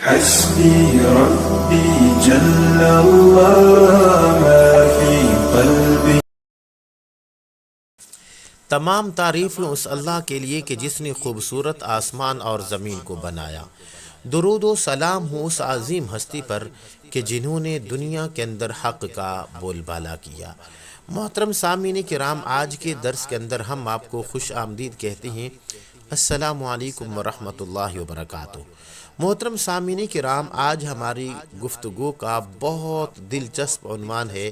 حسبي ربي جل الله ما في قلبي. تمام تعریفیں اس اللہ کے لیے کہ جس نے خوبصورت آسمان اور زمین کو بنایا. درود و سلام ہو اس عظیم ہستی پر کہ جنہوں نے دنیا کے اندر حق کا بول بالا کیا. محترم سامعین کرام، آج کے درس کے اندر ہم آپ کو خوش آمدید کہتے ہیں. السلام علیکم ورحمۃ اللہ وبرکاتہ. محترم سامعین کرام، آج ہماری گفتگو کا بہت دلچسپ عنوان ہے.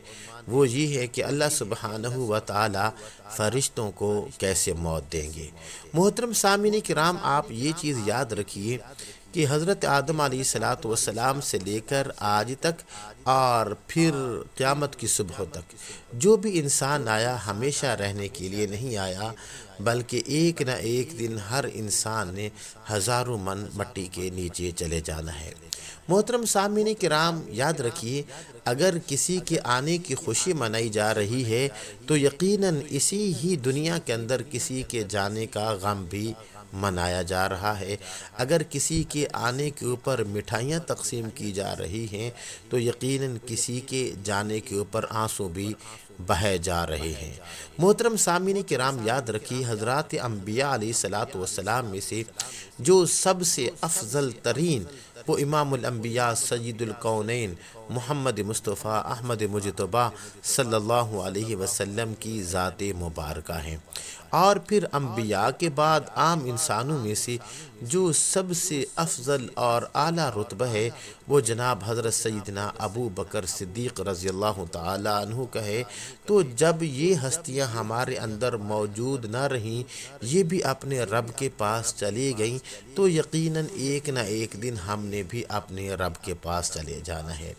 وہ یہ ہے کہ اللہ سبحانہ و تعالی فرشتوں کو کیسے موت دیں گے. محترم سامعین کرام، آپ یہ چیز یاد رکھیے کہ حضرت آدم علیہ السلام سے لے کر آج تک اور پھر قیامت کی صبح تک جو بھی انسان آیا ہمیشہ رہنے کے لیے نہیں آیا، بلکہ ایک نہ ایک دن ہر انسان نے ہزاروں من مٹی کے نیچے چلے جانا ہے. محترم سامعین کرام، یاد رکھیے، اگر کسی کے آنے کی خوشی منائی جا رہی ہے تو یقیناً اسی ہی دنیا کے اندر کسی کے جانے کا غم بھی منایا جا رہا ہے. اگر کسی کے آنے کے اوپر مٹھائیاں تقسیم کی جا رہی ہیں تو یقیناً کسی کے جانے کے اوپر آنسو بھی بہے جا رہے ہیں. محترم سامعین کرام، یاد رکھیے، حضرات انبیاء علیہ السلام میں سے جو سب سے افضل ترین وہ امام الانبیاء سید الکونین محمد مصطفیٰ احمد مجتبیٰ صلی اللہ علیہ وسلم کی ذات مبارکہ ہیں. اور پھر انبیاء کے بعد عام انسانوں میں سے جو سب سے افضل اور اعلیٰ رتبہ ہے وہ جناب حضرت سیدنا ابو بکر صدیق رضی اللہ تعالی عنہ کا ہے. تو جب یہ ہستیاں ہمارے اندر موجود نہ رہیں، یہ بھی اپنے رب کے پاس چلی گئیں، تو یقیناً ایک نہ ایک دن ہم نے بھی اپنے رب کے پاس چلے جانا ہے.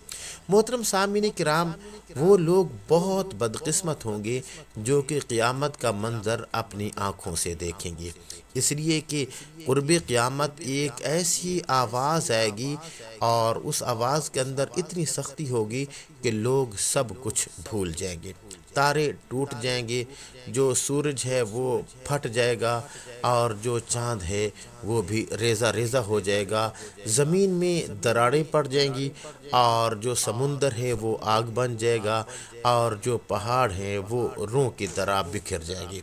محترم سامعین کرام، وہ لوگ بہت بدقسمت ہوں گے جو کہ قیامت کا منظر اپنی آنکھوں سے دیکھیں گے. اس لیے کہ قرب قیامت ایک ایسی آواز آئے گی اور اس آواز کے اندر اتنی سختی ہوگی کہ لوگ سب کچھ بھول جائیں گے. تارے ٹوٹ جائیں گے، جو سورج ہے وہ پھٹ جائے گا، اور جو چاند ہے وہ بھی ریزہ ریزہ ہو جائے گا. زمین میں دراڑیں پڑ جائیں گی، اور جو سمندر ہے وہ آگ بن جائے گا، اور جو پہاڑ ہیں وہ روں کی طرح بکھر جائے گی.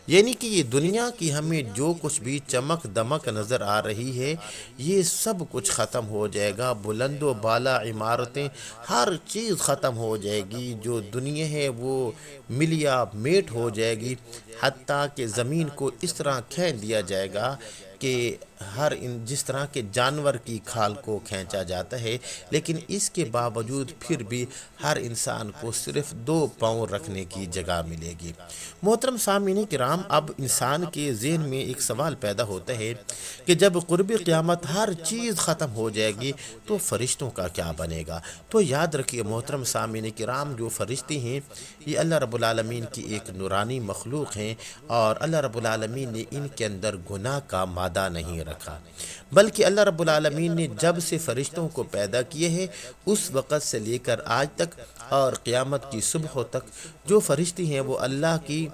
یعنی کہ یہ دنیا کی ہمیں جو کچھ بھی چمک دمک نظر آ رہی ہے یہ سب کچھ ختم ہو جائے گا. بلند و بالا عمارتیں، ہر چیز ختم ہو جائے گی. جو دنیا ہے وہ ملیا میٹ ہو جائے گی، حتیٰ کہ زمین کو اس طرح کھینچ دیا جائے گا کہ جس طرح کے جانور کی کھال کو کھینچا جاتا ہے، لیکن اس کے باوجود پھر بھی ہر انسان کو صرف 2 پاؤں رکھنے کی جگہ ملے گی. محترم سامعین کرام، اب انسان کے ذہن میں ایک سوال پیدا ہوتا ہے کہ جب قرب قیامت ہر چیز ختم ہو جائے گی تو فرشتوں کا کیا بنے گا؟ تو یاد رکھیے محترم سامعین کرام، جو فرشتے ہیں یہ اللہ رب العالمین کی ایک نورانی مخلوق ہیں، اور اللہ رب العالمین نے ان کے اندر گناہ کا مادہ نہیں رکھا، بلکہ اللہ رب العالمین نے جب سے فرشتوں کو پیدا کیے ہیں اس وقت سے لے کر آج تک اور قیامت کی صبح تک جو فرشتے ہیں وہ اللہ کی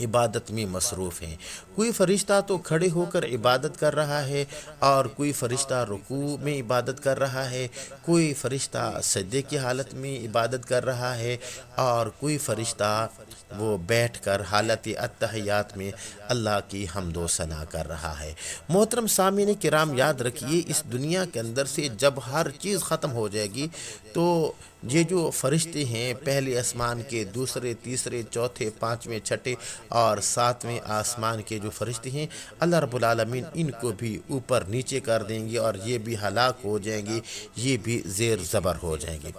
عبادت میں مصروف ہیں. کوئی فرشتہ تو کھڑے ہو کر عبادت کر رہا ہے، اور کوئی فرشتہ رکوع میں عبادت کر رہا ہے، کوئی فرشتہ سجدے کی حالت میں عبادت کر رہا ہے، اور کوئی فرشتہ وہ بیٹھ کر حالت اتحیات میں اللہ کی حمد و ثنا کر رہا ہے. محترم سامعین کرام، یاد رکھیے، اس دنیا کے اندر سے جب ہر چیز ختم ہو جائے گی تو یہ جو فرشتے ہیں پہلے آسمان کے، دوسرے، تیسرے، چوتھے، پانچویں، چھٹے اور ساتویں آسمان کے جو فرشتے ہیں، اللہ رب العالمین ان کو بھی اوپر نیچے کر دیں گے، اور یہ بھی ہلاک ہو جائیں گے، یہ بھی زیر زبر ہو جائیں گے.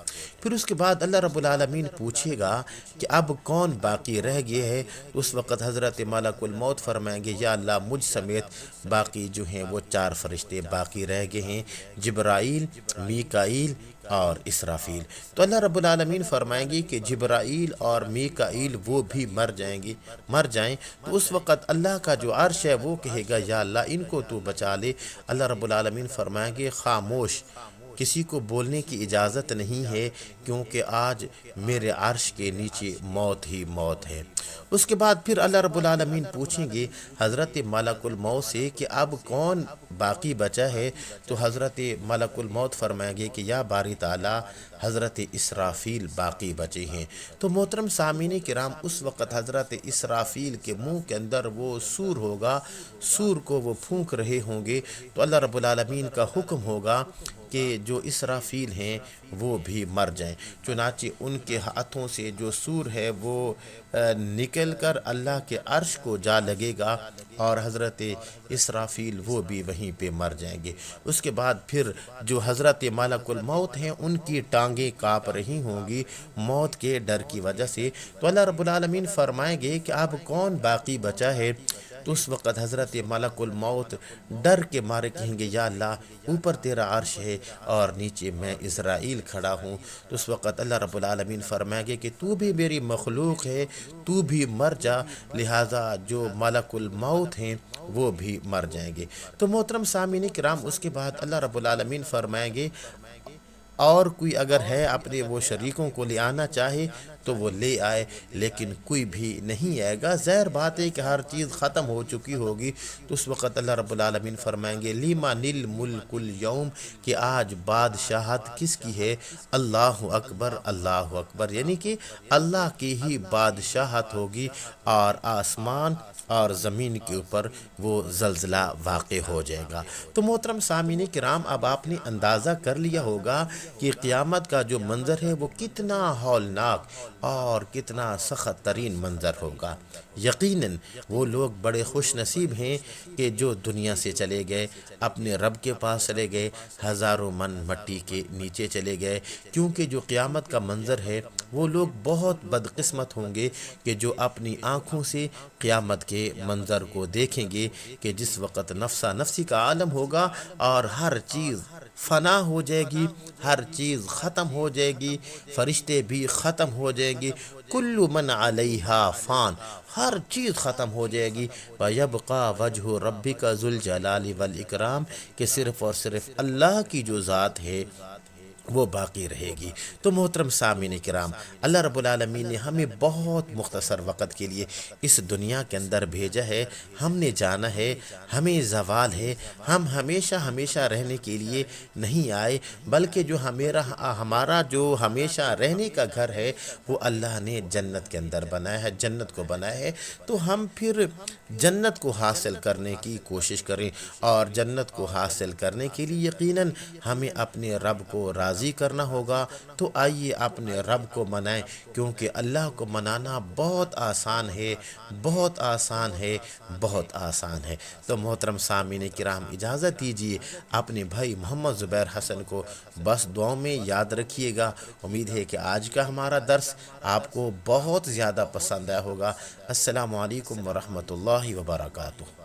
پھر اس کے بعد اللہ رب العالمین پوچھے گا کہ اب کون باقی رہ گئے ہے. اس وقت حضرت ملک الموت فرمائیں گے، یا اللہ مجھ سمیت باقی جو ہیں وہ 4 فرشتے باقی رہ گئے ہیں، جبرائیل، میکائیل اور اسرافیل. تو اللہ رب العالمین فرمائیں گے کہ جبرائیل اور میکائیل وہ بھی مر جائیں. تو اس وقت اللہ کا جو عرش ہے وہ کہے گا، یا اللہ ان کو تو بچا لے. اللہ رب العالمین فرمائیں گے، خاموش، کسی کو بولنے کی اجازت نہیں ہے، کیونکہ آج میرے عرش کے نیچے موت ہی موت ہے۔ اس کے بعد پھر اللہ رب العالمین پوچھیں گے حضرت ملک الموت سے کہ اب کون باقی بچا ہے؟ تو حضرت ملک الموت فرمائیں گے کہ یا باری تعالیٰ حضرت اسرافیل باقی بچے ہیں۔ تو محترم سامعین کرام، اس وقت حضرت اسرافیل کے منہ کے اندر وہ سور ہوگا، سور کو وہ پھونک رہے ہوں گے، تو اللہ رب العالمین کا حکم ہوگا کہ جو اسرافیل ہیں وہ بھی مر جائیں۔ چنانچہ ان کے ہاتھوں سے جو سور ہے وہ نکل کر اللہ کے عرش کو جا لگے گا، اور حضرت اسرافیل وہ بھی وہیں پہ مر جائیں گے۔ اس کے بعد پھر جو حضرت ملک الموت ہیں ان کی ٹانگیں کانپ رہی ہوں گی موت کے ڈر کی وجہ سے۔ تو اللہ رب العالمین فرمائیں گے کہ اب کون باقی بچا ہے؟ تو اس وقت حضرت ملک الموت ڈر کے مارے کہیں گے یا اللہ، اوپر تیرا عرش ہے اور نیچے میں اسرائیل کھڑا ہوں۔ تو اس وقت اللہ رب العالمین فرمائیں گے کہ تو بھی میری مخلوق ہے، تو بھی مر جا، لہٰذا جو ملک الموت ہیں وہ بھی مر جائیں گے۔ تو محترم سامعین کرام، اس کے بعد اللہ رب العالمین فرمائیں گے اور کوئی اگر ہے اپنے وہ شریکوں کو لے آنا چاہے تو وہ لے آئے، لیکن کوئی بھی نہیں آئے گا۔ ظاہر بات ہے کہ ہر چیز ختم ہو چکی ہوگی۔ تو اس وقت اللہ رب العالمین فرمائیں گے لیمن الملک اليوم، کہ آج بادشاہت کس کی ہے؟ اللہ اکبر، اللہ اکبر، یعنی کہ اللہ کی ہی بادشاہت ہوگی، اور آسمان اور زمین کے اوپر وہ زلزلہ واقع ہو جائے گا۔ تو محترم سامعین کرام، اب آپ نے اندازہ کر لیا ہوگا کہ قیامت کا جو منظر ہے وہ کتنا ہولناک اور کتنا سخت ترین منظر ہوگا۔ یقیناً وہ لوگ بڑے خوش نصیب ہیں کہ جو دنیا سے چلے گئے، اپنے رب کے پاس چلے گئے، ہزاروں من مٹی کے نیچے چلے گئے، کیونکہ جو قیامت کا منظر ہے وہ لوگ بہت بدقسمت ہوں گے کہ جو اپنی آنکھوں سے قیامت کے منظر کو دیکھیں گے، کہ جس وقت نفسا نفسی کا عالم ہوگا اور ہر چیز فنا ہو جائے گی، ہر چیز ختم ہو جائے گی، فرشتے بھی ختم ہو جائیں گی، کل من علیہا فان، ہر چیز ختم ہو جائے گی، وَيَبْقَى وَجْهُ رَبِّكَ ذُو الْجَلَالِ وَالْإِكْرَامِ، کہ صرف اور صرف اللہ کی جو ذات ہے وہ باقی رہے گی۔ تو محترم سامعین کرام، اللہ رب العالمین نے ہمیں بہت مختصر وقت کے لیے اس دنیا کے اندر بھیجا ہے۔ ہم نے جانا ہے، ہمیں زوال ہے، ہم ہمیشہ ہمیشہ رہنے کے لیے نہیں آئے، بلکہ جو ہمارا جو ہمیشہ رہنے کا گھر ہے وہ اللہ نے جنت کے اندر بنایا ہے، جنت کو بنایا ہے۔ تو ہم پھر جنت کو حاصل کرنے کی کوشش کریں، اور جنت کو حاصل کرنے کے لیے یقیناً ہمیں اپنے رب کو راضی کرنا ہوگا۔ تو آئیے اپنے رب کو منائیں، کیونکہ اللہ کو منانا بہت آسان ہے، بہت آسان ہے، بہت آسان ہے۔ تو محترم سامعین کرام، اجازت دیجیے، اپنے بھائی محمد زبیر حسن کو بس دعاؤں میں یاد رکھیے گا۔ امید ہے کہ آج کا ہمارا درس آپ کو بہت زیادہ پسند آیا ہوگا۔ السلام علیکم ورحمۃ اللہ وبرکاتہ۔